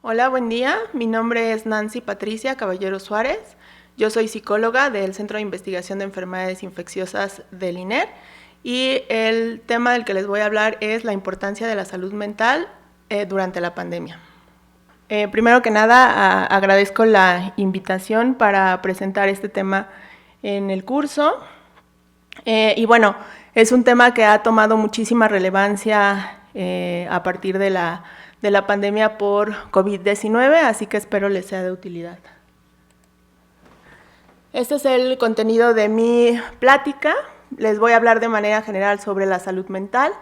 Hola, buen día. Mi nombre es Nancy Patricia Caballero Suárez. Yo soy psicóloga del Centro de Investigación de Enfermedades Infecciosas del INER y el tema del que les voy a hablar es la importancia de la salud mental durante la pandemia. Primero que nada, agradezco la invitación para presentar este tema en el curso. Y bueno, es un tema que ha tomado muchísima relevancia a partir de la pandemia por COVID-19, así que espero les sea de utilidad. Este es el contenido de mi plática. Les voy a hablar de manera general sobre la salud mental.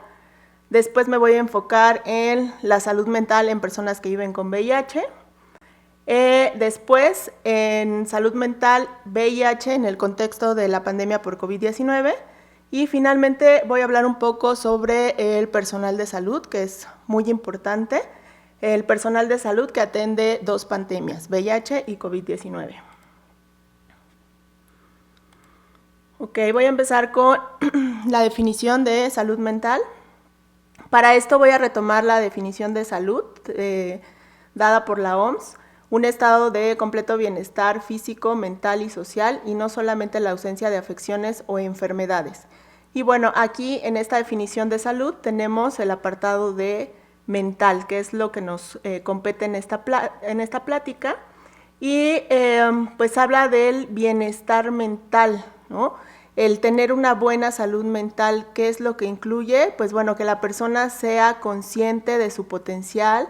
Después me voy a enfocar en la salud mental en personas que viven con VIH. Después en salud mental VIH en el contexto de la pandemia por COVID-19. Y finalmente voy a hablar un poco sobre el personal de salud, que es muy importante. El personal de salud que atiende dos pandemias, VIH y COVID-19. Ok, voy a empezar con la definición de salud mental. Para esto voy a retomar la definición de salud dada por la OMS, un estado de completo bienestar físico, mental y social, y no solamente la ausencia de afecciones o enfermedades. Y bueno, aquí en esta definición de salud tenemos el apartado de mental, que es lo que nos compete en esta plática, y pues habla del bienestar mental, ¿no? El tener una buena salud mental, ¿qué es lo que incluye? Pues bueno, que la persona sea consciente de su potencial,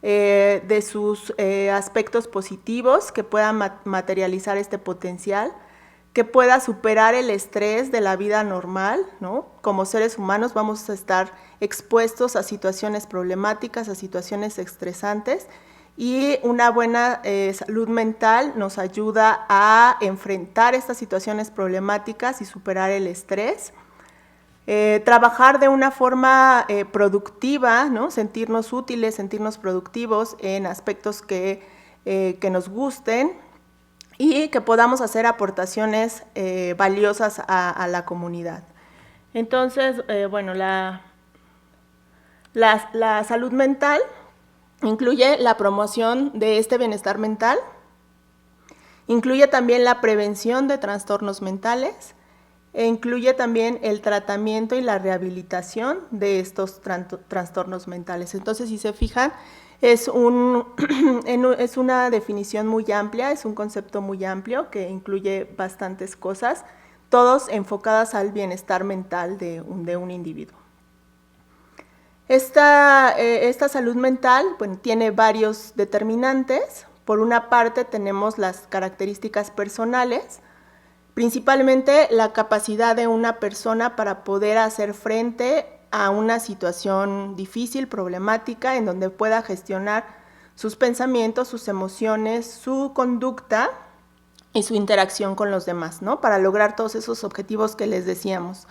de sus aspectos positivos, que pueda materializar este potencial, que pueda superar el estrés de la vida normal, ¿no? Como seres humanos vamos a estar expuestos a situaciones problemáticas, a situaciones estresantes, y una buena salud mental nos ayuda a enfrentar estas situaciones problemáticas y superar el estrés. Trabajar de una forma productiva, ¿no? Sentirnos útiles, sentirnos productivos en aspectos que nos gusten y que podamos hacer aportaciones valiosas a la comunidad. Entonces, bueno, la salud mental incluye la promoción de este bienestar mental, incluye también la prevención de trastornos mentales, e incluye también el tratamiento y la rehabilitación de estos trastornos mentales. Entonces, si se fijan, es una definición muy amplia, es un concepto muy amplio que incluye bastantes cosas, todos enfocadas al bienestar mental de un individuo. Esta salud mental, bueno, tiene varios determinantes. Por una parte tenemos las características personales, principalmente la capacidad de una persona para poder hacer frente a una situación difícil, problemática, en donde pueda gestionar sus pensamientos, sus emociones, su conducta y su interacción con los demás, ¿no? Para lograr todos esos objetivos que les decíamos.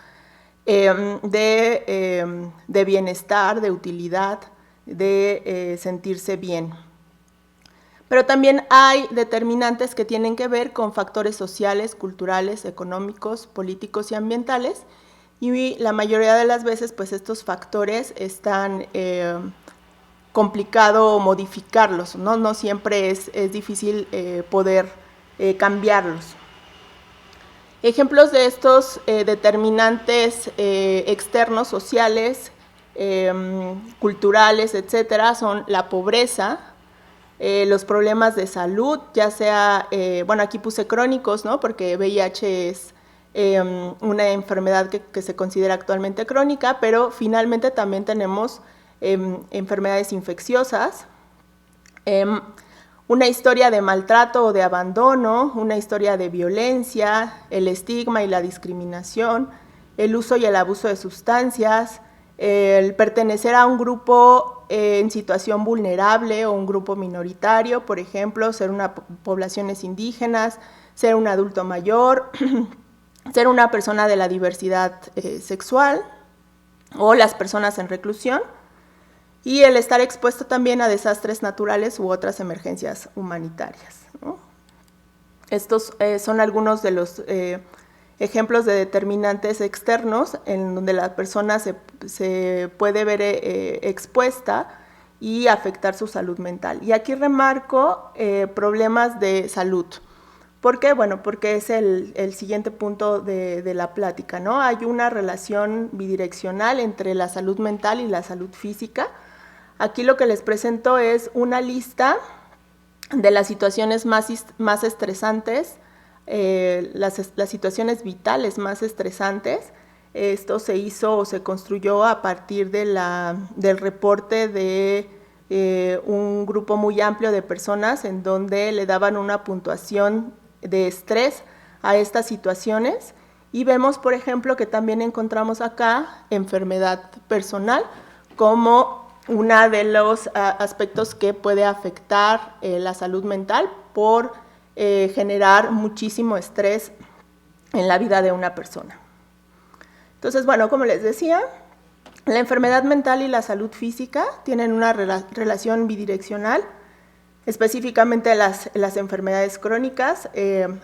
De bienestar, de utilidad, de sentirse bien. Pero también hay determinantes que tienen que ver con factores sociales, culturales, económicos, políticos y ambientales, y la mayoría de las veces pues estos factores están complicado modificarlos, ¿no? No siempre es difícil poder cambiarlos. Ejemplos de estos determinantes externos, sociales, culturales, etcétera, son la pobreza, los problemas de salud, ya sea, bueno, aquí puse crónicos, ¿no? Porque VIH es una enfermedad que se considera actualmente crónica, pero finalmente también tenemos enfermedades infecciosas, una historia de maltrato o de abandono, una historia de violencia, el estigma y la discriminación, el uso y el abuso de sustancias, el pertenecer a un grupo en situación vulnerable o un grupo minoritario, por ejemplo, ser una poblaciones indígenas, ser un adulto mayor, ser una persona de la diversidad sexual o las personas en reclusión, y el estar expuesto también a desastres naturales u otras emergencias humanitarias, ¿no? Estos son algunos de los ejemplos de determinantes externos en donde la persona se puede ver expuesta y afectar su salud mental. Y aquí remarco problemas de salud. ¿Por qué? Bueno, porque es el siguiente punto de la plática, ¿no? Hay una relación bidireccional entre la salud mental y la salud física. Aquí lo que les presento es una lista de las situaciones más estresantes, las situaciones vitales más estresantes. Esto se hizo o se construyó a partir del reporte de un grupo muy amplio de personas en donde le daban una puntuación de estrés a estas situaciones, y vemos, por ejemplo, que también encontramos acá enfermedad personal como uno de los aspectos que puede afectar la salud mental por generar muchísimo estrés en la vida de una persona. Entonces, bueno, como les decía, la enfermedad mental y la salud física tienen una relación bidireccional. Específicamente las enfermedades crónicas,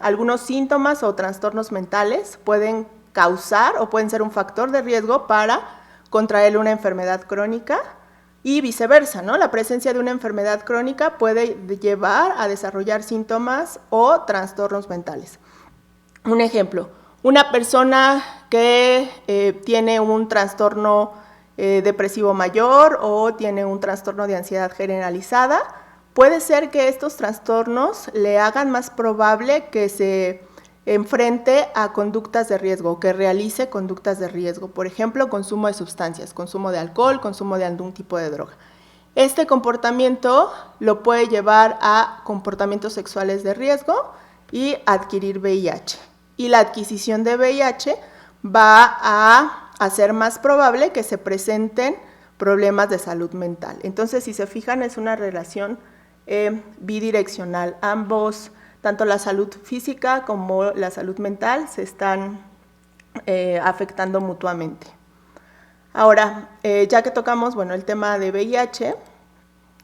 algunos síntomas o trastornos mentales pueden causar o pueden ser un factor de riesgo para contraer una enfermedad crónica y viceversa, ¿no? La presencia de una enfermedad crónica puede llevar a desarrollar síntomas o trastornos mentales. Un ejemplo, una persona que tiene un trastorno depresivo mayor o tiene un trastorno de ansiedad generalizada, puede ser que estos trastornos le hagan más probable que se enfrente a conductas de riesgo, que realice conductas de riesgo. Por ejemplo, consumo de sustancias, consumo de alcohol, consumo de algún tipo de droga. Este comportamiento lo puede llevar a comportamientos sexuales de riesgo y adquirir VIH. Y la adquisición de VIH va a hacer más probable que se presenten problemas de salud mental. Entonces, si se fijan, es una relación bidireccional. Ambos, tanto la salud física como la salud mental, se están afectando mutuamente. Ahora, ya que tocamos, bueno, el tema de VIH,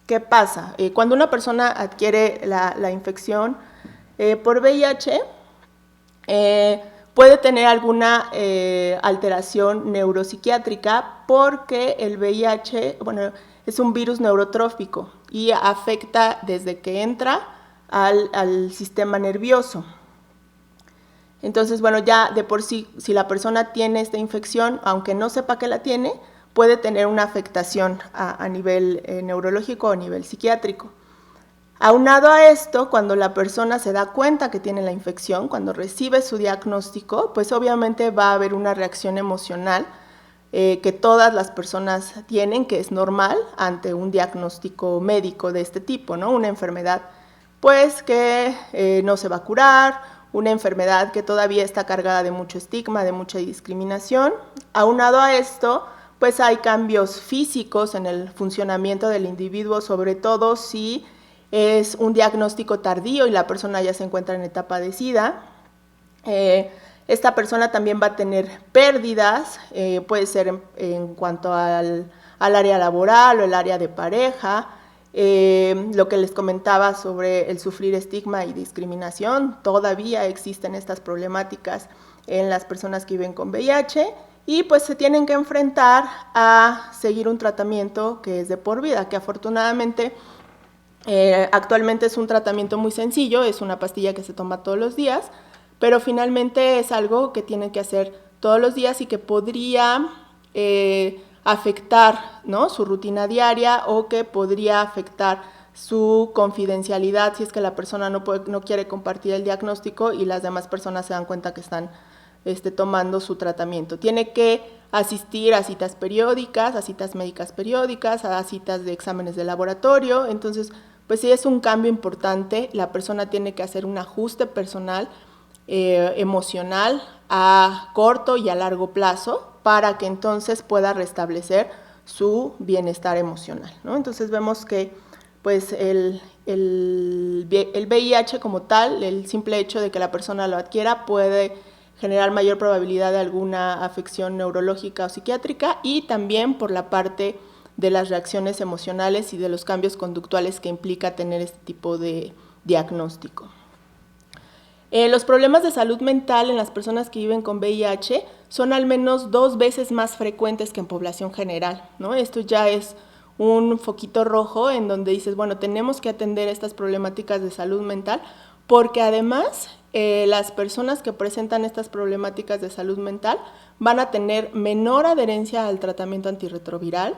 ¿qué pasa? Cuando una persona adquiere la infección por VIH, puede tener alguna alteración neuropsiquiátrica porque el VIH, bueno, es un virus neurotrófico y afecta desde que entra al sistema nervioso. Entonces, bueno, ya de por sí, si la persona tiene esta infección, aunque no sepa que la tiene, puede tener una afectación a nivel neurológico o a nivel psiquiátrico. Aunado a esto, cuando la persona se da cuenta que tiene la infección, cuando recibe su diagnóstico, pues obviamente va a haber una reacción emocional que todas las personas tienen, que es normal ante un diagnóstico médico de este tipo, ¿no? Una enfermedad pues que no se va a curar, una enfermedad que todavía está cargada de mucho estigma, de mucha discriminación. Aunado a esto, pues hay cambios físicos en el funcionamiento del individuo, sobre todo si es un diagnóstico tardío y la persona ya se encuentra en etapa de SIDA. Esta persona también va a tener pérdidas, puede ser en cuanto al área laboral o el área de pareja, lo que les comentaba sobre el sufrir estigma y discriminación. Todavía existen estas problemáticas en las personas que viven con VIH y pues se tienen que enfrentar a seguir un tratamiento que es de por vida, que afortunadamente actualmente es un tratamiento muy sencillo, es una pastilla que se toma todos los días, pero finalmente es algo que tienen que hacer todos los días y que podría afectar, ¿no?, su rutina diaria o que podría afectar su confidencialidad si es que la persona no quiere compartir el diagnóstico y las demás personas se dan cuenta que están tomando su tratamiento. Tiene que asistir a citas periódicas, a citas médicas periódicas, a citas de exámenes de laboratorio. Entonces, pues sí es un cambio importante. La persona tiene que hacer un ajuste personal, emocional, a corto y a largo plazo, para que entonces pueda restablecer su bienestar emocional, ¿no? Entonces vemos que pues el VIH como tal, el simple hecho de que la persona lo adquiera puede generar mayor probabilidad de alguna afección neurológica o psiquiátrica, y también por la parte de las reacciones emocionales y de los cambios conductuales que implica tener este tipo de diagnóstico. Los problemas de salud mental en las personas que viven con VIH son al menos 2 veces más frecuentes que en población general, ¿no? Esto ya es un foquito rojo en donde dices, bueno, tenemos que atender estas problemáticas de salud mental, porque además las personas que presentan estas problemáticas de salud mental van a tener menor adherencia al tratamiento antirretroviral,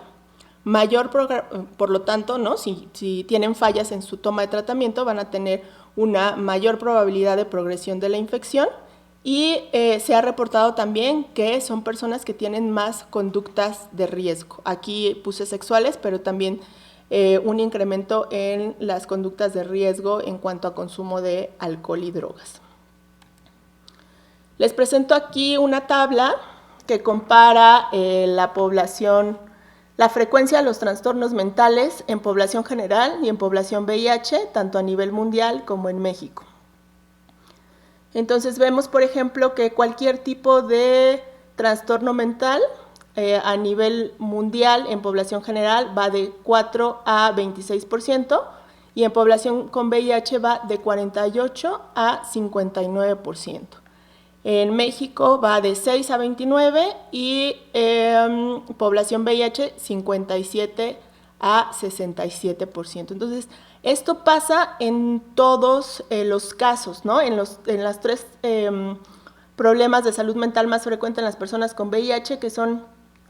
mayor, por lo tanto, ¿no? Si tienen fallas en su toma de tratamiento, van a tener una mayor probabilidad de progresión de la infección, y se ha reportado también que son personas que tienen más conductas de riesgo. Aquí puse sexuales, pero también un incremento en las conductas de riesgo en cuanto a consumo de alcohol y drogas. Les presento aquí una tabla que compara la población, la frecuencia de los trastornos mentales en población general y en población VIH, tanto a nivel mundial como en México. Entonces vemos, por ejemplo, que cualquier tipo de trastorno mental a nivel mundial en población general va de 4 a 26%, y en población con VIH va de 48 a 59%. En México va de 6 a 29 y población VIH 57 a 67%. Entonces, esto pasa en todos los casos, ¿no? En los 3 problemas de salud mental más frecuentes en las personas con VIH, que son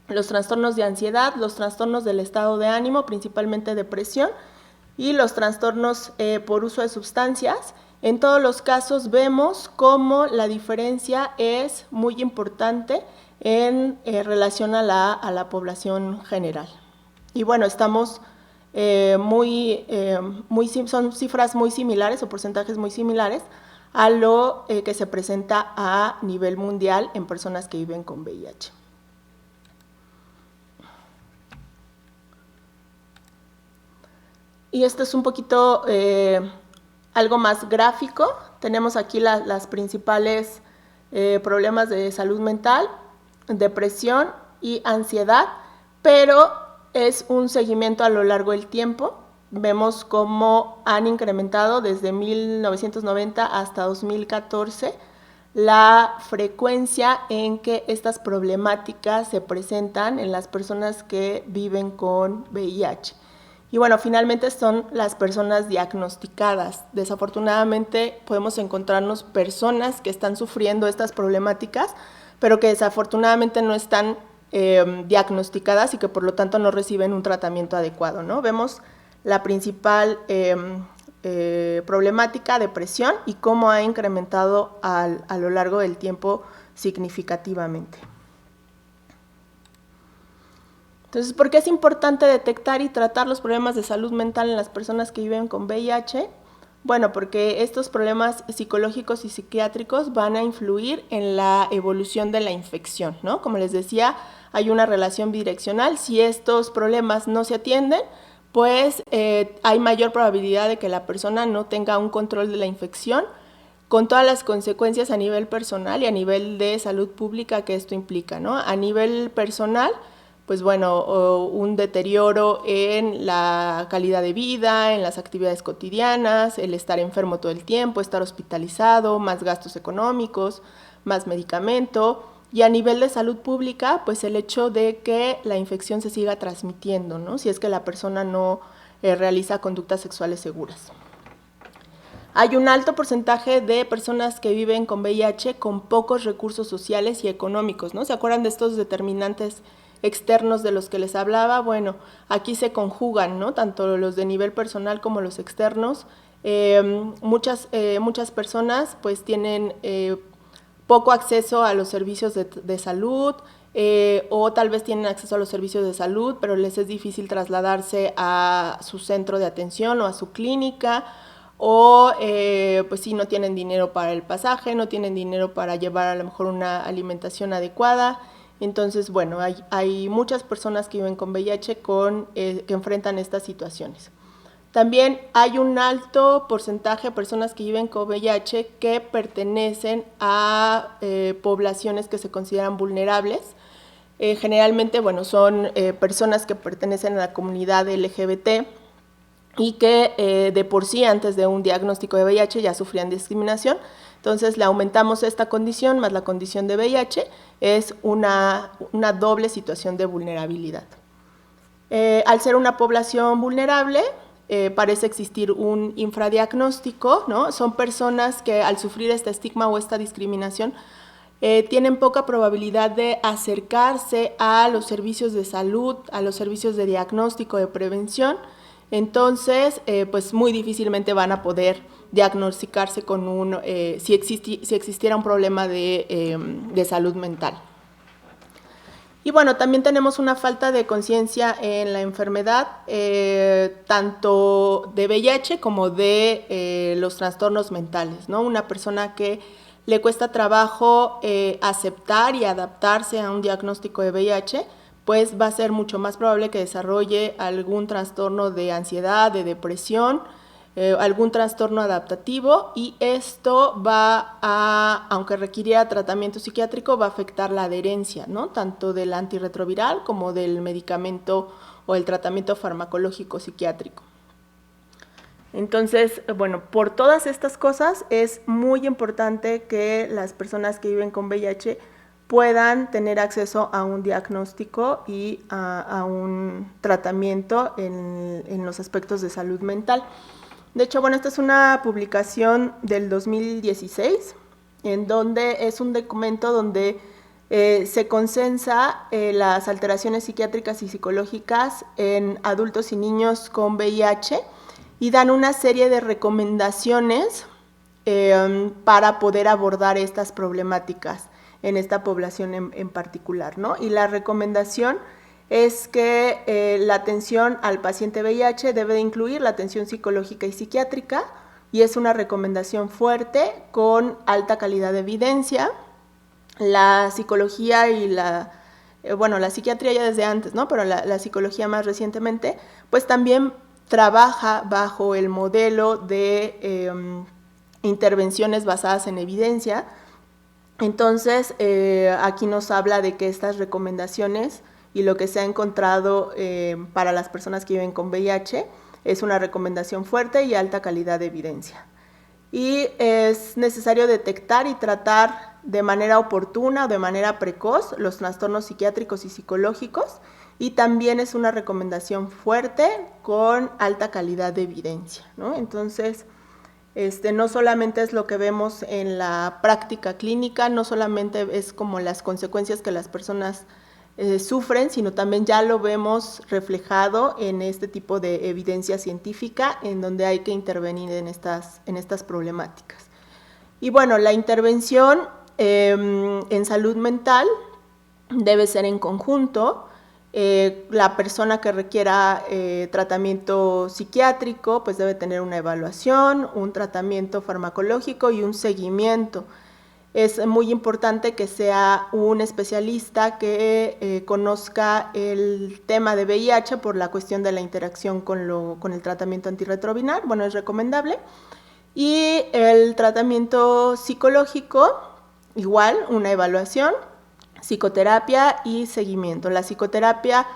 los trastornos de ansiedad, los trastornos del estado de ánimo, principalmente depresión, y los trastornos por uso de sustancias. En todos los casos vemos cómo la diferencia es muy importante en relación a la población general. Y bueno, estamos son cifras muy similares o porcentajes muy similares a lo que se presenta a nivel mundial en personas que viven con VIH. Y esto es un poquito algo más gráfico. Tenemos aquí las principales problemas de salud mental, depresión y ansiedad, pero es un seguimiento a lo largo del tiempo. Vemos cómo han incrementado desde 1990 hasta 2014 la frecuencia en que estas problemáticas se presentan en las personas que viven con VIH. Y bueno, finalmente son las personas diagnosticadas. Desafortunadamente podemos encontrarnos personas que están sufriendo estas problemáticas, pero que desafortunadamente no están diagnosticadas y que por lo tanto no reciben un tratamiento adecuado, ¿no? Vemos la principal problemática, depresión, y cómo ha incrementado a lo largo del tiempo significativamente. Entonces, ¿por qué es importante detectar y tratar los problemas de salud mental en las personas que viven con VIH? Bueno, porque estos problemas psicológicos y psiquiátricos van a influir en la evolución de la infección, ¿no? Como les decía, hay una relación bidireccional. Si estos problemas no se atienden, pues hay mayor probabilidad de que la persona no tenga un control de la infección, con todas las consecuencias a nivel personal y a nivel de salud pública que esto implica, ¿no? A nivel personal, pues bueno, un deterioro en la calidad de vida, en las actividades cotidianas, el estar enfermo todo el tiempo, estar hospitalizado, más gastos económicos, más medicamento. Y a nivel de salud pública, pues el hecho de que la infección se siga transmitiendo, ¿no? Si es que la persona no realiza conductas sexuales seguras. Hay un alto porcentaje de personas que viven con VIH con pocos recursos sociales y económicos, ¿no? ¿Se acuerdan de estos determinantes externos de los que les hablaba? Bueno, aquí se conjugan, ¿no? Tanto los de nivel personal como los externos. Muchas personas pues tienen poco acceso a los servicios de salud, o tal vez tienen acceso a los servicios de salud, pero les es difícil trasladarse a su centro de atención o a su clínica, o pues sí, no tienen dinero para el pasaje, no tienen dinero para llevar a lo mejor una alimentación adecuada. Entonces, bueno, hay muchas personas que viven con VIH que enfrentan estas situaciones. También hay un alto porcentaje de personas que viven con VIH que pertenecen a poblaciones que se consideran vulnerables. Generalmente, bueno, son personas que pertenecen a la comunidad LGBT y que de por sí antes de un diagnóstico de VIH ya sufrían discriminación. Entonces le aumentamos esta condición más la condición de VIH, es una doble situación de vulnerabilidad. Al ser una población vulnerable, parece existir un infradiagnóstico, ¿no? Son personas que al sufrir este estigma o esta discriminación tienen poca probabilidad de acercarse a los servicios de salud, a los servicios de diagnóstico, de prevención. Entonces, pues muy difícilmente van a poder diagnosticarse con si existiera un problema de salud mental. Y bueno, también tenemos una falta de conciencia en la enfermedad, tanto de VIH como de los trastornos mentales, ¿no? Una persona que le cuesta trabajo aceptar y adaptarse a un diagnóstico de VIH, pues va a ser mucho más probable que desarrolle algún trastorno de ansiedad, de depresión, algún trastorno adaptativo, y esto aunque requiriera tratamiento psiquiátrico, va a afectar la adherencia, ¿no? Tanto del antirretroviral como del medicamento o el tratamiento farmacológico psiquiátrico. Entonces, bueno, por todas estas cosas es muy importante que las personas que viven con VIH puedan tener acceso a un diagnóstico y a un tratamiento en los aspectos de salud mental. De hecho, bueno, esta es una publicación del 2016, en donde es un documento donde se consensa las alteraciones psiquiátricas y psicológicas en adultos y niños con VIH, y dan una serie de recomendaciones para poder abordar estas problemáticas en esta población en particular, ¿no? Y la recomendación es que la atención al paciente VIH debe de incluir la atención psicológica y psiquiátrica, y es una recomendación fuerte con alta calidad de evidencia. La psicología y la psiquiatría ya desde antes, ¿no? Pero la psicología más recientemente, pues también trabaja bajo el modelo de intervenciones basadas en evidencia. Entonces, aquí nos habla de que estas recomendaciones y lo que se ha encontrado para las personas que viven con VIH es una recomendación fuerte y alta calidad de evidencia. Y es necesario detectar y tratar de manera oportuna o de manera precoz los trastornos psiquiátricos y psicológicos, y también es una recomendación fuerte con alta calidad de evidencia, ¿no? Entonces, no solamente es lo que vemos en la práctica clínica, no solamente es como las consecuencias que las personas sufren, sino también ya lo vemos reflejado en este tipo de evidencia científica, en donde hay que intervenir en estas problemáticas. Y bueno, la intervención en salud mental debe ser en conjunto. La persona que requiera tratamiento psiquiátrico pues debe tener una evaluación, un tratamiento farmacológico y un seguimiento. Es muy importante que sea un especialista que conozca el tema de VIH por la cuestión de la interacción con el tratamiento antirretroviral. Bueno, es recomendable. Y el tratamiento psicológico, igual, una evaluación, psicoterapia y seguimiento. La psicoterapia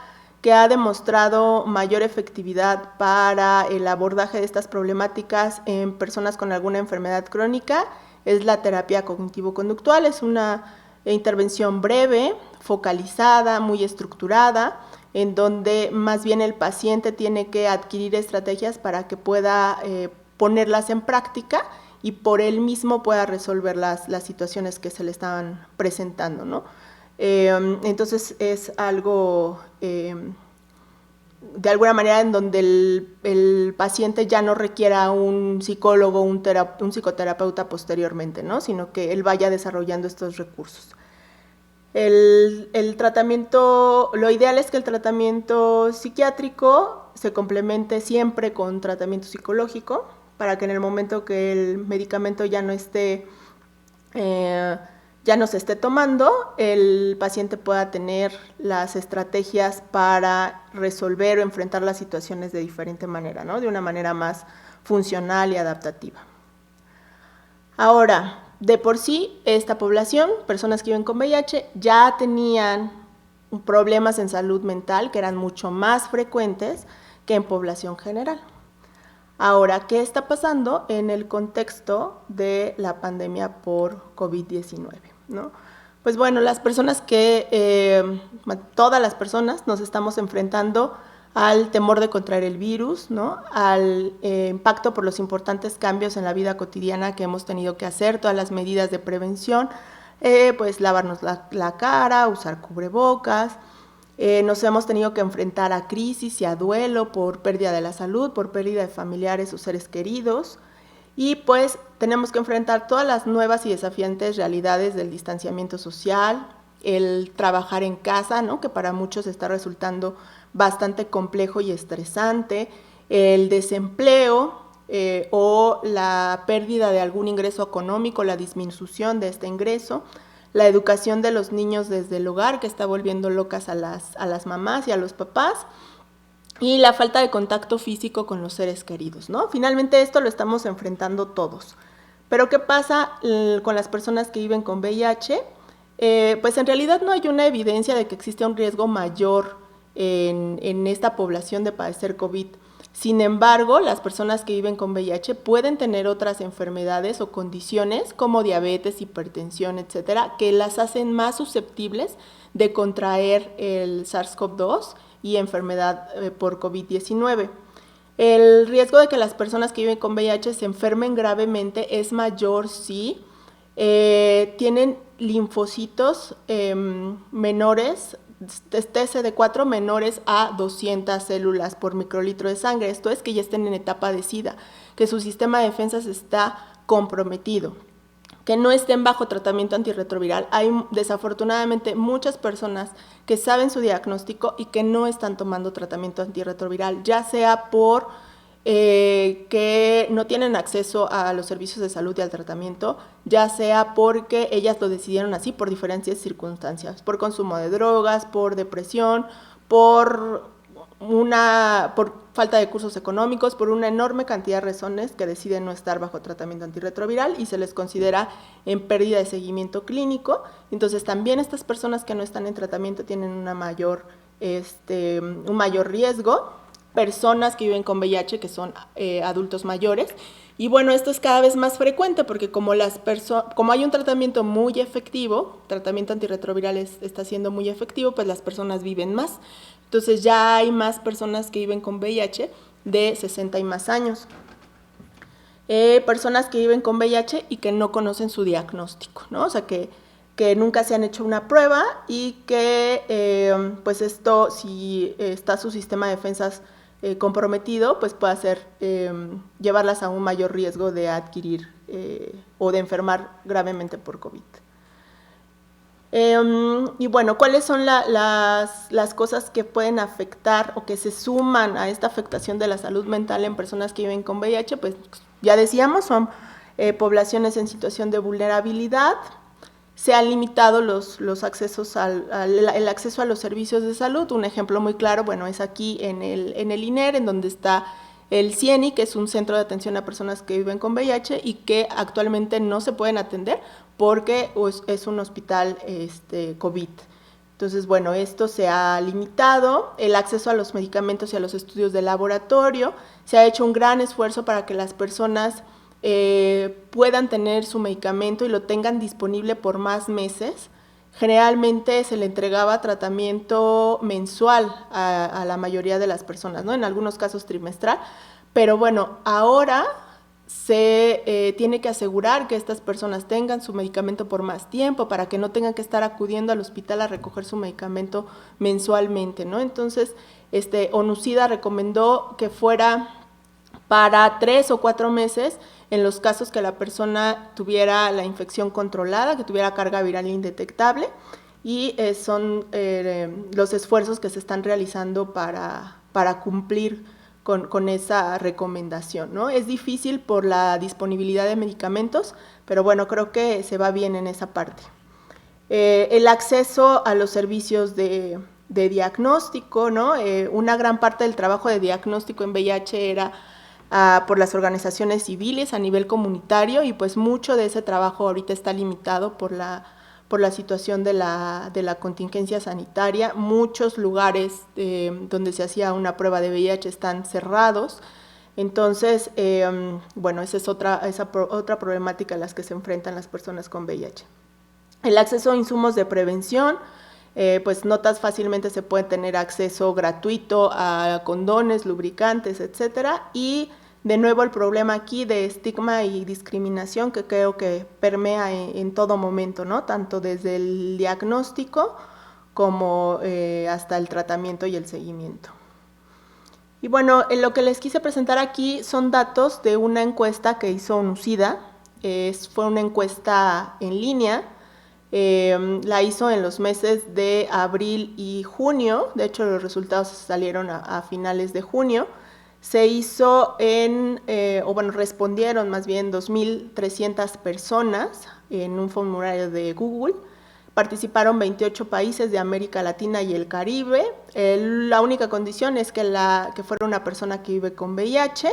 que ha demostrado mayor efectividad para el abordaje de estas problemáticas en personas con alguna enfermedad crónica es la terapia cognitivo-conductual. Es una intervención breve, focalizada, muy estructurada, en donde más bien el paciente tiene que adquirir estrategias para que pueda ponerlas en práctica y por él mismo pueda resolver las situaciones que se le estaban presentando, ¿no? Entonces es algo de alguna manera en donde el paciente ya no requiera un psicólogo, un psicoterapeuta posteriormente, ¿no? Sino que él vaya desarrollando estos recursos. El tratamiento, lo ideal es que el tratamiento psiquiátrico se complemente siempre con tratamiento psicológico, para que en el momento que el medicamento ya no se esté tomando, el paciente pueda tener las estrategias para resolver o enfrentar las situaciones de diferente manera, ¿no? De una manera más funcional y adaptativa. Ahora, de por sí, esta población, personas que viven con VIH, ya tenían problemas en salud mental que eran mucho más frecuentes que en población general. Ahora, ¿qué está pasando en el contexto de la pandemia por COVID-19? ¿No? Pues bueno, todas las personas nos estamos enfrentando al temor de contraer el virus, ¿no? Al impacto por los importantes cambios en la vida cotidiana que hemos tenido que hacer, todas las medidas de prevención, pues lavarnos la cara, usar cubrebocas. Nos hemos tenido que enfrentar a crisis y a duelo por pérdida de la salud, por pérdida de familiares o seres queridos. Y pues tenemos que enfrentar todas las nuevas y desafiantes realidades del distanciamiento social, el trabajar en casa, ¿no? Que para muchos está resultando bastante complejo y estresante, el desempleo o la pérdida de algún ingreso económico, la disminución de este ingreso, la educación de los niños desde el hogar, que está volviendo locas a las mamás y a los papás, y la falta de contacto físico con los seres queridos, ¿no? Finalmente esto lo estamos enfrentando todos. Pero ¿qué pasa con las personas que viven con VIH? Pues en realidad no hay una evidencia de que existe un riesgo mayor en esta población de padecer COVID. Sin embargo, las personas que viven con VIH pueden tener otras enfermedades o condiciones como diabetes, hipertensión, etcétera, que las hacen más susceptibles de contraer el SARS-CoV-2 y enfermedad por COVID-19. El riesgo de que las personas que viven con VIH se enfermen gravemente es mayor si tienen linfocitos menores, TCD4 menores a 200 células por microlitro de sangre. Esto es que ya estén en etapa de SIDA, que su sistema de defensas está comprometido, que no estén bajo tratamiento antirretroviral. Hay desafortunadamente muchas personas que saben su diagnóstico y que no están tomando tratamiento antirretroviral, ya sea por que no tienen acceso a los servicios de salud y al tratamiento, ya sea porque ellas lo decidieron así por diferentes circunstancias, por consumo de drogas, por depresión, por falta de recursos económicos, por una enorme cantidad de razones que deciden no estar bajo tratamiento antirretroviral y se les considera en pérdida de seguimiento clínico. Entonces también estas personas que no están en tratamiento tienen un mayor riesgo. Personas que viven con VIH, que son adultos mayores. Y bueno, esto es cada vez más frecuente porque como hay un tratamiento muy efectivo, tratamiento antirretroviral está siendo muy efectivo, pues las personas viven más. Entonces ya hay más personas que viven con VIH de 60 y más años. Personas que viven con VIH y que no conocen su diagnóstico, ¿no? O sea, que nunca se han hecho una prueba y que pues esto, si está su sistema de defensas comprometido, pues puede hacer llevarlas a un mayor riesgo de adquirir o de enfermar gravemente por COVID. Y bueno, ¿cuáles son las cosas que pueden afectar o que se suman a esta afectación de la salud mental en personas que viven con VIH? Pues ya decíamos, son poblaciones en situación de vulnerabilidad. Se han limitado los accesos el acceso a los servicios de salud. Un ejemplo muy claro, bueno, es aquí en el INER, en donde está el CIENI, que es un centro de atención a personas que viven con VIH y que actualmente no se pueden atender porque es un hospital COVID. Entonces, bueno, esto se ha limitado, el acceso a los medicamentos y a los estudios de laboratorio. Se ha hecho un gran esfuerzo para que las personas puedan tener su medicamento y lo tengan disponible por más meses. Generalmente se le entregaba tratamiento mensual a la mayoría de las personas, ¿no? En algunos casos trimestral, pero bueno, ahora se tiene que asegurar que estas personas tengan su medicamento por más tiempo para que no tengan que estar acudiendo al hospital a recoger su medicamento mensualmente, ¿no? Entonces, ONUCIDA recomendó que fuera para 3 o 4 meses en los casos que la persona tuviera la infección controlada, que tuviera carga viral indetectable, y son los esfuerzos que se están realizando para cumplir con esa recomendación, ¿no? Es difícil por la disponibilidad de medicamentos, pero bueno, creo que se va bien en esa parte. El acceso a los servicios de diagnóstico, ¿no? Una gran parte del trabajo de diagnóstico en VIH era por las organizaciones civiles a nivel comunitario y pues mucho de ese trabajo ahorita está limitado por la situación de la contingencia sanitaria. Muchos lugares donde se hacía una prueba de VIH están cerrados. Entonces, bueno, esa es otra problemática a las que se enfrentan las personas con VIH. El acceso a insumos de prevención, pues fácilmente se puede tener acceso gratuito a condones, lubricantes, etcétera, y de nuevo el problema aquí de estigma y discriminación que creo que permea en todo momento, ¿no? Tanto desde el diagnóstico como hasta el tratamiento y el seguimiento. Y bueno, lo que les quise presentar aquí son datos de una encuesta que hizo ONUCIDA. Fue una encuesta en línea. La hizo en los meses de abril y junio. De hecho, los resultados salieron a finales de junio. Se hizo respondieron más bien 2.300 personas en un formulario de Google. Participaron 28 países de América Latina y el Caribe. La única condición es que fuera una persona que vive con VIH.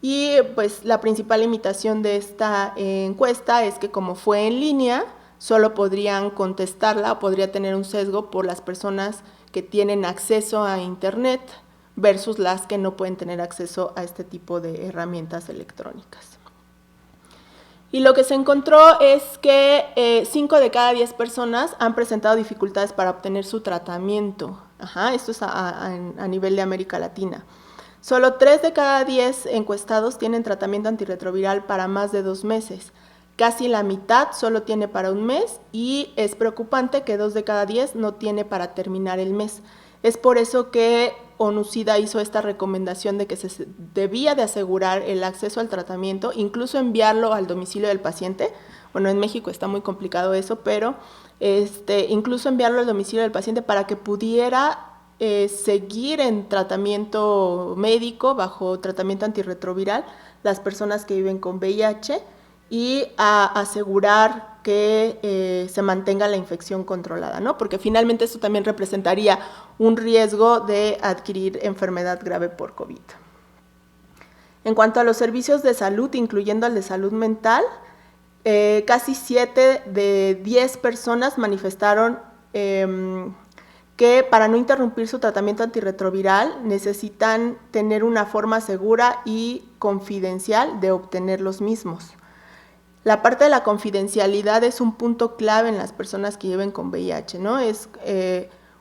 Y pues la principal limitación de esta encuesta es que como fue en línea, solo podrían contestarla o podría tener un sesgo por las personas que tienen acceso a Internet versus las que no pueden tener acceso a este tipo de herramientas electrónicas. Y lo que se encontró es que 5 de cada 10 personas han presentado dificultades para obtener su tratamiento. Esto es a nivel de América Latina. Solo 3 de cada 10 encuestados tienen tratamiento antirretroviral para más de 2 meses. Casi la mitad solo tiene para 1 mes y es preocupante que 2 de cada 10 no tiene para terminar el mes. Es por eso que ONUCIDA hizo esta recomendación de que se debía de asegurar el acceso al tratamiento, incluso enviarlo al domicilio del paciente. Bueno, en México está muy complicado eso, pero incluso enviarlo al domicilio del paciente para que pudiera seguir en tratamiento médico, bajo tratamiento antirretroviral, las personas que viven con VIH y a asegurar que se mantenga la infección controlada, ¿no? Porque finalmente eso también representaría un riesgo de adquirir enfermedad grave por COVID. En cuanto a los servicios de salud, incluyendo el de salud mental, casi 7 de 10 personas manifestaron que para no interrumpir su tratamiento antirretroviral necesitan tener una forma segura y confidencial de obtener los mismos. La parte de la confidencialidad es un punto clave en las personas que viven con VIH, ¿no? Es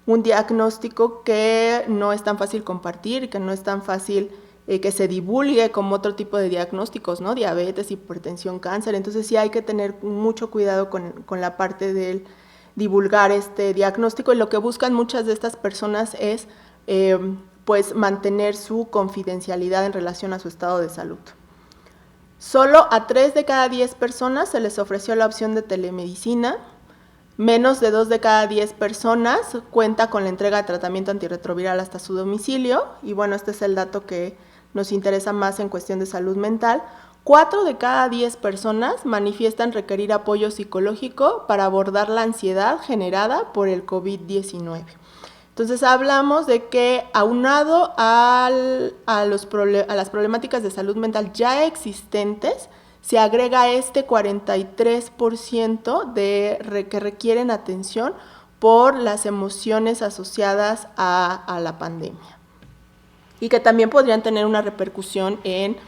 un diagnóstico que no es tan fácil compartir, que no es tan fácil que se divulgue como otro tipo de diagnósticos, ¿no? Diabetes, hipertensión, cáncer. Entonces sí hay que tener mucho cuidado con la parte del divulgar este diagnóstico, y lo que buscan muchas de estas personas es pues mantener su confidencialidad en relación a su estado de salud. Solo a 3 de cada 10 personas se les ofreció la opción de telemedicina. Menos de 2 de cada 10 personas cuenta con la entrega de tratamiento antirretroviral hasta su domicilio. Y bueno, este es el dato que nos interesa más en cuestión de salud mental. 4 de cada 10 personas manifiestan requerir apoyo psicológico para abordar la ansiedad generada por el COVID-19. Entonces hablamos de que aunado a las problemáticas de salud mental ya existentes, se agrega este 43% que requieren atención por las emociones asociadas a la pandemia y que también podrían tener una repercusión en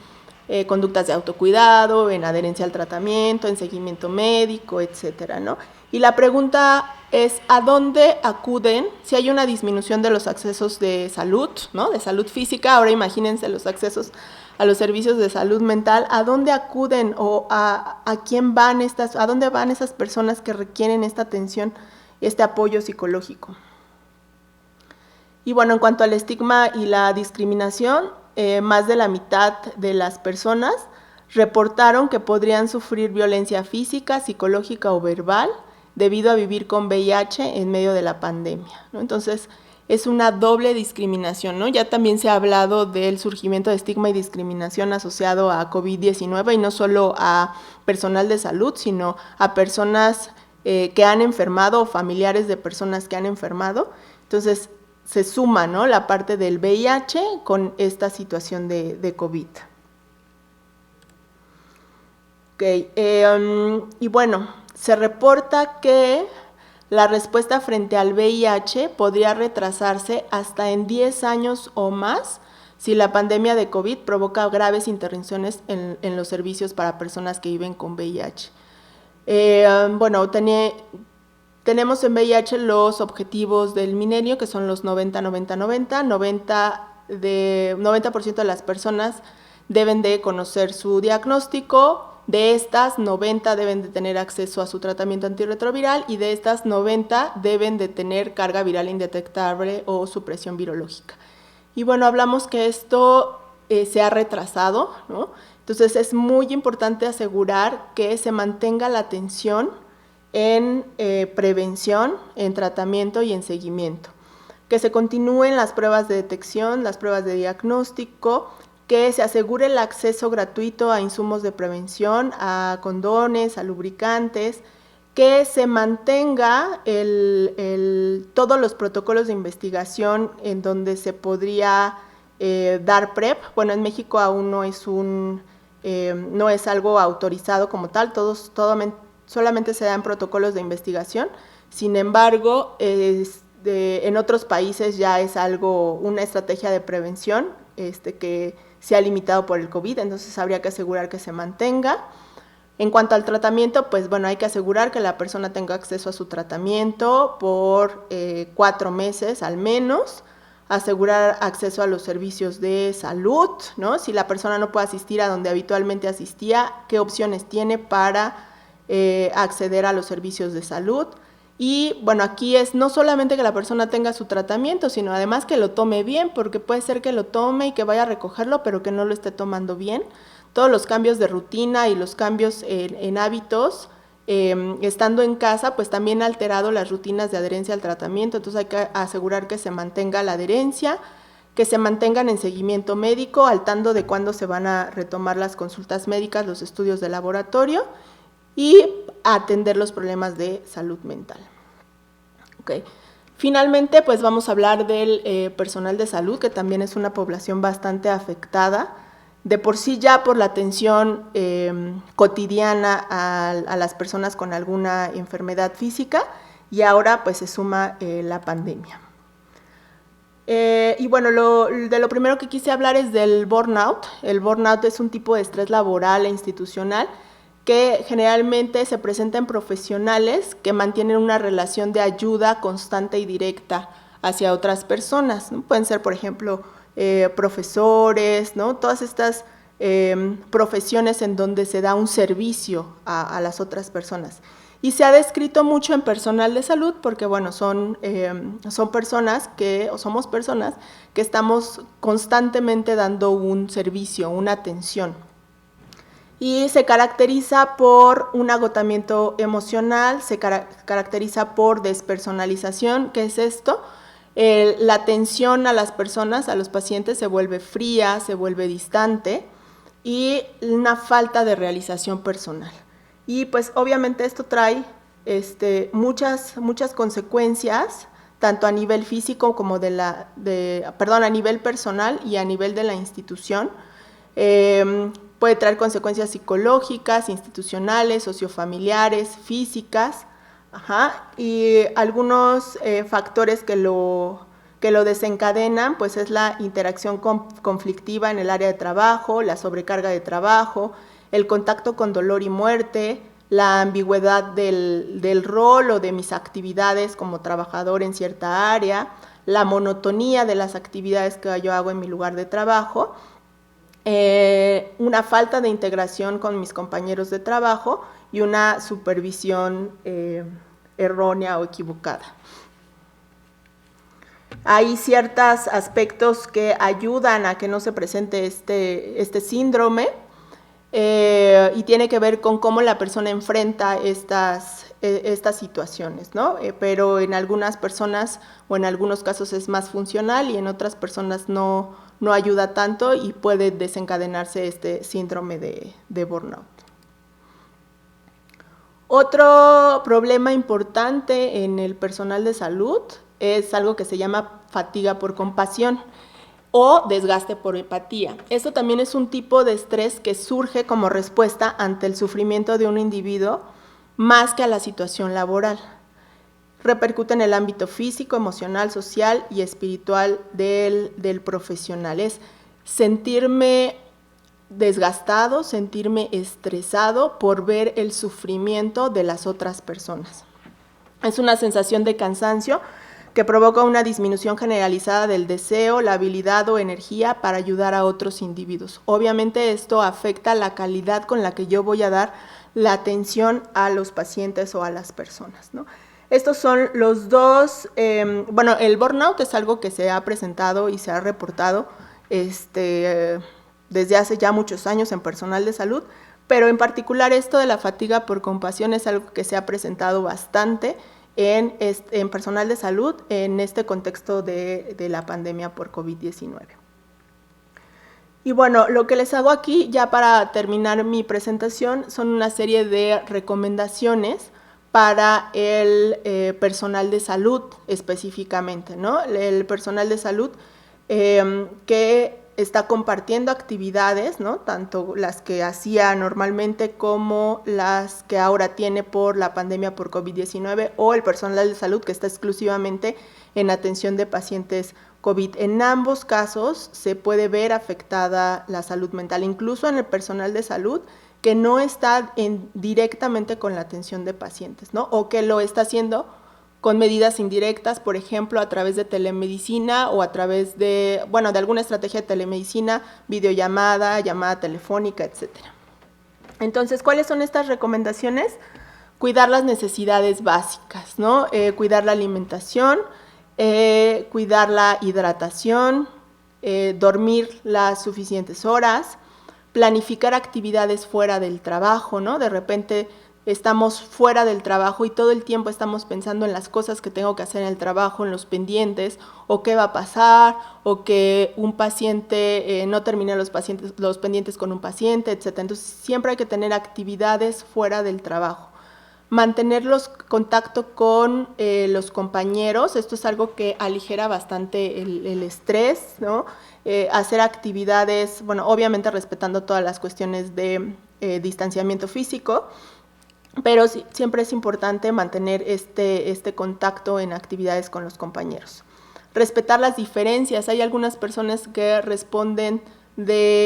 conductas de autocuidado, en adherencia al tratamiento, en seguimiento médico, etcétera, ¿no? Y la pregunta es, ¿a dónde acuden si hay una disminución de los accesos de salud, ¿no? De salud física? Ahora imagínense los accesos a los servicios de salud mental. ¿A dónde acuden o a dónde van esas personas que requieren esta atención, este apoyo psicológico? Y bueno, en cuanto al estigma y la discriminación, más de la mitad de las personas reportaron que podrían sufrir violencia física, psicológica o verbal debido a vivir con VIH en medio de la pandemia, ¿no? Entonces, es una doble discriminación, ¿no? Ya también se ha hablado del surgimiento de estigma y discriminación asociado a COVID-19 y no solo a personal de salud, sino a personas que han enfermado o familiares de personas que han enfermado. Entonces, se suma, ¿no?, la parte del VIH con esta situación de COVID. Okay, y bueno, se reporta que la respuesta frente al VIH podría retrasarse hasta en 10 años o más si la pandemia de COVID provoca graves interrupciones en los servicios para personas que viven con VIH. Bueno, tenemos en VIH los objetivos del milenio, que son los 90-90-90. 90% de las personas deben de conocer su diagnóstico. De estas, 90 deben de tener acceso a su tratamiento antirretroviral y de estas 90 deben de tener carga viral indetectable o supresión virológica. Y bueno, hablamos que esto se ha retrasado, ¿no? Entonces es muy importante asegurar que se mantenga la atención en prevención, en tratamiento y en seguimiento. Que se continúen las pruebas de detección, las pruebas de diagnóstico, que se asegure el acceso gratuito a insumos de prevención, a condones, a lubricantes, que se mantenga todos los protocolos de investigación en donde se podría dar PrEP. Bueno, en México aún no es algo autorizado como tal, solamente se dan protocolos de investigación. Sin embargo, en otros países ya es una estrategia de prevención que se ha limitado por el COVID, entonces habría que asegurar que se mantenga. En cuanto al tratamiento, pues bueno, hay que asegurar que la persona tenga acceso a su tratamiento por 4 meses al menos, asegurar acceso a los servicios de salud, ¿no? Si la persona no puede asistir a donde habitualmente asistía, ¿qué opciones tiene para acceder a los servicios de salud? Y bueno, aquí es no solamente que la persona tenga su tratamiento, sino además que lo tome bien, porque puede ser que lo tome y que vaya a recogerlo, pero que no lo esté tomando bien. Todos los cambios de rutina y los cambios en hábitos, estando en casa, pues también ha alterado las rutinas de adherencia al tratamiento, entonces hay que asegurar que se mantenga la adherencia, que se mantengan en seguimiento médico, al tanto de cuándo se van a retomar las consultas médicas, los estudios de laboratorio, y atender los problemas de salud mental. Okay. Finalmente, pues vamos a hablar del personal de salud, que también es una población bastante afectada, de por sí ya por la atención cotidiana a las personas con alguna enfermedad física, y ahora pues se suma la pandemia. Y bueno, de lo primero que quise hablar es del burnout. El burnout es un tipo de estrés laboral e institucional que generalmente se presenta en profesionales que mantienen una relación de ayuda constante y directa hacia otras personas, ¿no? Pueden ser, por ejemplo, profesores, ¿no? Todas estas profesiones en donde se da un servicio a las otras personas. Y se ha descrito mucho en personal de salud porque, bueno, somos personas que estamos constantemente dando un servicio, una atención. Y se caracteriza por un agotamiento emocional, se caracteriza por despersonalización. ¿Qué es esto? La atención a las personas, a los pacientes, se vuelve fría, se vuelve distante y una falta de realización personal. Y pues obviamente esto trae muchas consecuencias, tanto a nivel físico como a nivel personal y a nivel de la institución. Puede traer consecuencias psicológicas, institucionales, sociofamiliares, físicas, y algunos factores que lo desencadenan, pues es la interacción conflictiva en el área de trabajo, la sobrecarga de trabajo, el contacto con dolor y muerte, la ambigüedad del rol o de mis actividades como trabajador en cierta área, la monotonía de las actividades que yo hago en mi lugar de trabajo, una falta de integración con mis compañeros de trabajo y una supervisión errónea o equivocada. Hay ciertos aspectos que ayudan a que no se presente este síndrome y tiene que ver con cómo la persona enfrenta estas situaciones, ¿no? Pero en algunas personas o en algunos casos es más funcional y en otras personas no ayuda tanto y puede desencadenarse este síndrome de burnout. Otro problema importante en el personal de salud es algo que se llama fatiga por compasión o desgaste por empatía. Esto también es un tipo de estrés que surge como respuesta ante el sufrimiento de un individuo más que a la situación laboral. Repercute en el ámbito físico, emocional, social y espiritual del profesional. Es sentirme desgastado, sentirme estresado por ver el sufrimiento de las otras personas. Es una sensación de cansancio que provoca una disminución generalizada del deseo, la habilidad o energía para ayudar a otros individuos. Obviamente esto afecta la calidad con la que yo voy a dar la atención a los pacientes o a las personas, ¿no? Estos son los dos, el burnout es algo que se ha presentado y se ha reportado desde hace ya muchos años en personal de salud, pero en particular esto de la fatiga por compasión es algo que se ha presentado bastante en personal de salud en este contexto de la pandemia por COVID-19. Y bueno, lo que les hago aquí ya para terminar mi presentación son una serie de recomendaciones para el personal de salud específicamente, ¿no? El personal de salud que está compartiendo actividades, ¿no? Tanto las que hacía normalmente como las que ahora tiene por la pandemia por COVID-19 o el personal de salud que está exclusivamente en atención de pacientes COVID. En ambos casos se puede ver afectada la salud mental, incluso en el personal de salud que no está directamente con la atención de pacientes, ¿no? O que lo está haciendo con medidas indirectas, por ejemplo, a través de telemedicina o a través de alguna estrategia de telemedicina, videollamada, llamada telefónica, etc. Entonces, ¿cuáles son estas recomendaciones? Cuidar las necesidades básicas, ¿no? Cuidar la alimentación, cuidar la hidratación, dormir las suficientes horas, planificar actividades fuera del trabajo, ¿no? De repente estamos fuera del trabajo y todo el tiempo estamos pensando en las cosas que tengo que hacer en el trabajo, en los pendientes, o qué va a pasar, o que un paciente no termine los pendientes con un paciente, etc. Entonces siempre hay que tener actividades fuera del trabajo. Mantener los contacto con los compañeros, esto es algo que aligera bastante el estrés, ¿no? Hacer actividades, obviamente respetando todas las cuestiones de distanciamiento físico, pero sí, siempre es importante mantener este contacto en actividades con los compañeros. Respetar las diferencias, hay algunas personas que responden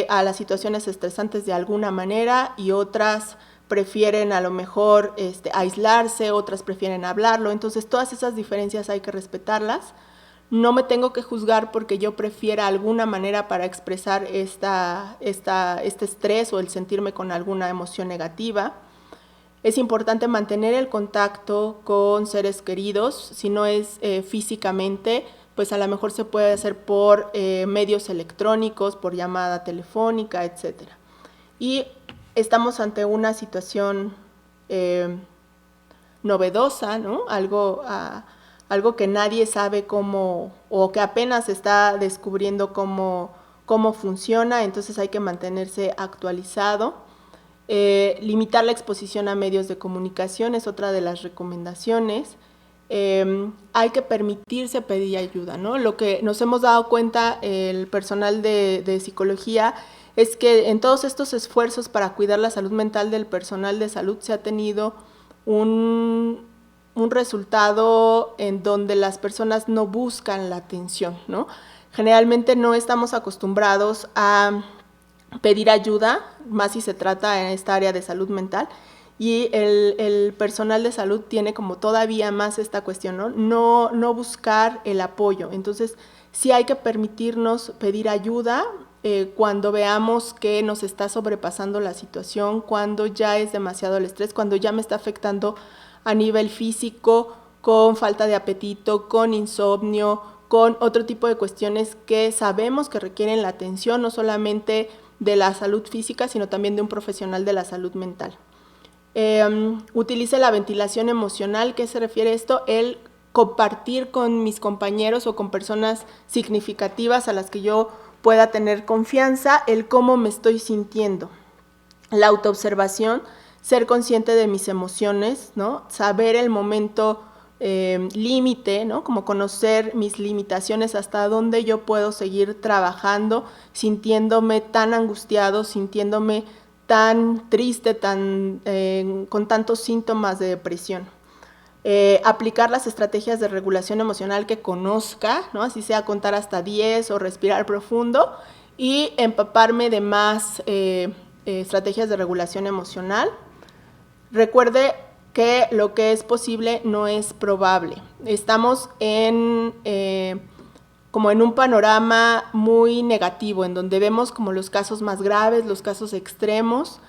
a las situaciones estresantes de alguna manera y otras prefieren a lo mejor aislarse, otras prefieren hablarlo, entonces todas esas diferencias hay que respetarlas. No me tengo que juzgar porque yo prefiera alguna manera para expresar este estrés o el sentirme con alguna emoción negativa. Es importante mantener el contacto con seres queridos, si no es físicamente, pues a lo mejor se puede hacer por medios electrónicos, por llamada telefónica, etc. Y estamos ante una situación novedosa, ¿no? Algo que nadie sabe cómo, o que apenas está descubriendo cómo funciona, entonces hay que mantenerse actualizado. Limitar la exposición a medios de comunicación es otra de las recomendaciones. Hay que permitirse pedir ayuda, ¿no? Lo que nos hemos dado cuenta el personal de psicología es que en todos estos esfuerzos para cuidar la salud mental del personal de salud se ha tenido un resultado en donde las personas no buscan la atención, ¿no? Generalmente no estamos acostumbrados a pedir ayuda, más si se trata en esta área de salud mental, y el personal de salud tiene como todavía más esta cuestión, ¿no? No buscar el apoyo. Entonces, sí hay que permitirnos pedir ayuda cuando veamos que nos está sobrepasando la situación, cuando ya es demasiado el estrés, cuando ya me está afectando a nivel físico, con falta de apetito, con insomnio, con otro tipo de cuestiones que sabemos que requieren la atención, no solamente de la salud física, sino también de un profesional de la salud mental. Utilice la ventilación emocional. ¿Qué se refiere a esto? El compartir con mis compañeros o con personas significativas a las que yo pueda tener confianza, el cómo me estoy sintiendo. La autoobservación, ser consciente de mis emociones, ¿no? Saber el momento límite, ¿no? Como conocer mis limitaciones, hasta dónde yo puedo seguir trabajando, sintiéndome tan angustiado, sintiéndome tan triste, con tantos síntomas de depresión. Aplicar las estrategias de regulación emocional que conozca, ¿no? Así sea contar hasta 10 o respirar profundo, y empaparme de más estrategias de regulación emocional. Recuerde que lo que es posible no es probable. Estamos como en un panorama muy negativo, en donde vemos como los casos más graves, los casos extremos,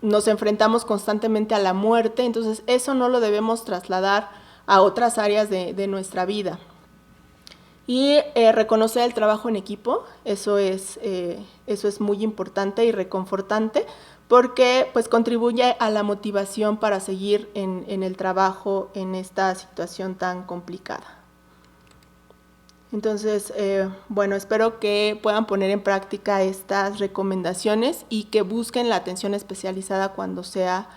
nos enfrentamos constantemente a la muerte, entonces eso no lo debemos trasladar a otras áreas de nuestra vida. Y reconocer el trabajo en equipo, eso es muy importante y reconfortante, porque pues contribuye a la motivación para seguir en el trabajo en esta situación tan complicada. Entonces, bueno, espero que puedan poner en práctica estas recomendaciones y que busquen la atención especializada cuando sea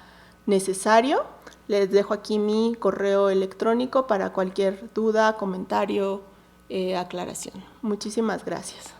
necesario. Les dejo aquí mi correo electrónico para cualquier duda, comentario, aclaración. Muchísimas gracias.